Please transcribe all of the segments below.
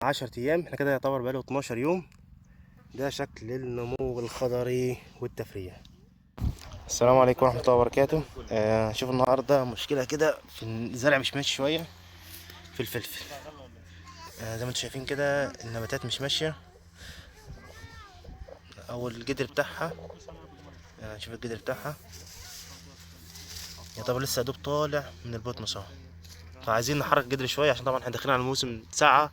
10 ايام. احنا كده يعتبر بقاله 12 يوم. ده شكل النمو الخضري والتفريع. السلام عليكم ورحمة الله وبركاته. شوف النهاردة مشكلة كده في الزرع، مش ماشي شوية في الفلفل. زي ما انتم شايفين كده النباتات مش ماشية، او الجدر بتاعها. شوف الجدر بتاعها يعتبر لسه دوب طالع من البطن اهو. فعايزين نحرك الجدر شوية عشان طبعا احنا داخلين على موسم ساعة.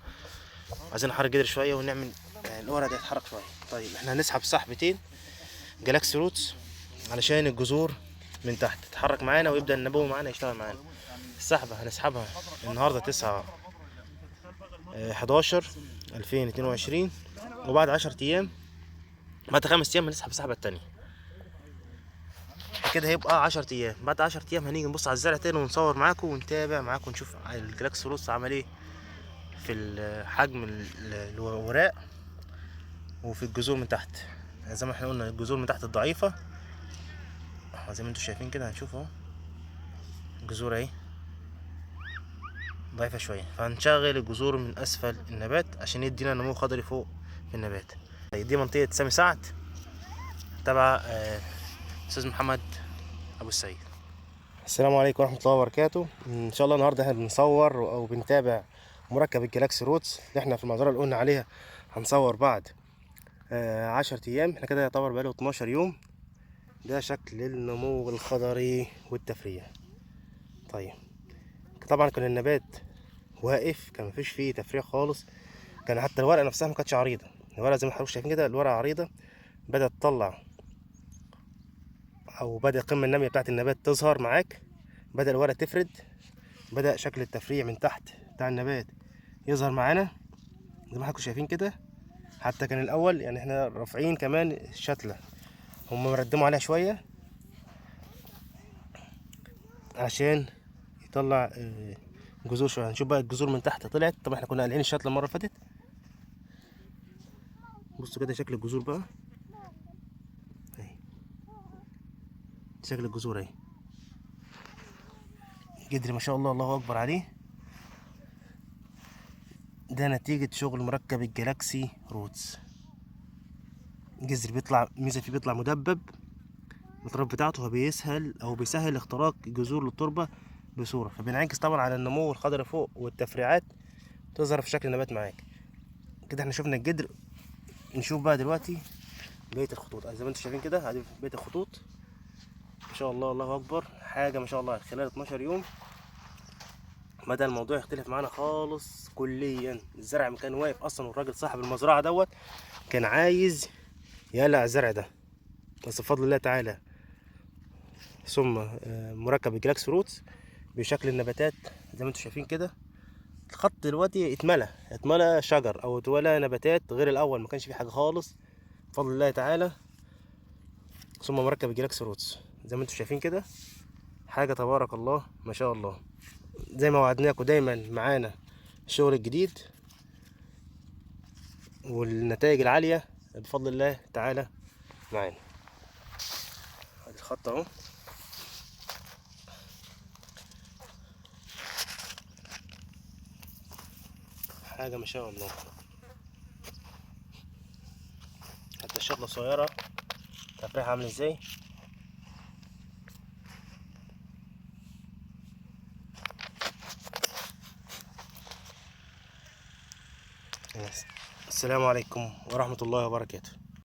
عايزين نحرك الجدر شوية ونعمل الورق ده يتحرك شوية. طيب احنا هنسحب سحبتين جالاكسي روتس علشان الجذور من تحت تتحرك معانا ويبدأ النبو معانا يشتغل معانا. السحبة هنسحبها النهاردة 9/11/2022، وبعد 10 ايام، بعد 5 ايام هنسحب السحبة التانية. كده هيبقى 10 ايام. بعد 10 ايام هنيجي نبص على الزرع تاني ونصور معاكم ونتابع معاكم نشوف الجلاكسي روتس عمل ايه في حجم الوراق وفي الجذور من تحت. زي ما احنا قلنا الجذور من تحت الضعيفة، زي ما انتم شايفين كده. هنشوف اهو الجذور اهي ضعيفة شوية، فهنشغل الجذور من اسفل النبات عشان يدينا نمو خضري فوق في النبات. دي منطقة سامي سعد تبع استاذ محمد ابو السيد. السلام عليكم ورحمة الله وبركاته. ان شاء الله النهارده احنا بنصور او بنتابع مركب الجلاكسي روتس اللي احنا في المزرعة اللي قلنا عليها هنصور بعد 10 ايام. احنا كده يعتبر بقاله 12 يوم. ده شكل النمو الخضري والتفريع. طيب طبعا كان النبات واقف، كان مفيش فيه تفريع خالص. كان حتى الورقة نفسها ما كانتش عريضة. الورقة زي ما حضراتكم شايفين كده الورقة عريضة، بدأت تطلع او بدأ القمة النامية بتاعت النبات تظهر معاك، بدأ الورقة تفرد، بدأ شكل التفريع من تحت بتاع النبات يظهر معانا زي ما حضراتكم شايفين كده. حتى كان الاول يعني احنا رافعين كمان الشتلة، هم مردموا عليها شوية عشان يطلع جذور شويه. هنشوف بقى الجذور من تحت طلعت. طبعا احنا كنا قالعين الشتله المره اللي فاتت. بصوا كده شكل الجذور بقى اهي، شكل الجذور اهي. جدر ما شاء الله، الله اكبر عليه. ده نتيجه شغل مركب الجلاكسي روتس. الجذر بيطلع ميزه فيه، بيطلع مدبب. الاطراف بتاعته فبيسهل او بيسهل اختراق الجذور للتربه بصوره، فبينعكس طبعا على النمو الخضري فوق والتفريعات تظهر في شكل النبات معاك. كده احنا شفنا الجدر. نشوف بقى دلوقتي بقيه الخطوط. زي ما انتم شايفين كده ادي بقيه الخطوط. ما شاء الله، الله اكبر، حاجه ما شاء الله. خلال 12 يوم بدأ الموضوع يختلف معانا خالص كليا. الزرع كان واقف اصلا، والراجل صاحب المزرعه دوت كان عايز يقلع الزرع ده، بس بفضل الله تعالى ثم مركب الجلاكسي روتس بشكل النباتات زي ما انتم شايفين كده. الخط دلوقتي اتملى شجر او اتملى نباتات غير الاول، ما كانش فيه حاجه خالص بفضل الله تعالى ثم مركب الجلاكسي روتس زي ما انتم شايفين كده. حاجه تبارك الله ما شاء الله. زي ما وعدناكم دايما معانا الشغل الجديد والنتائج العالية بفضل الله تعالى معانا. ادي الخط اهو، حاجة ما شاء الله. حتى الشغلة صغيرة، تفريحها عامل ازاي. السلام عليكم ورحمة الله وبركاته.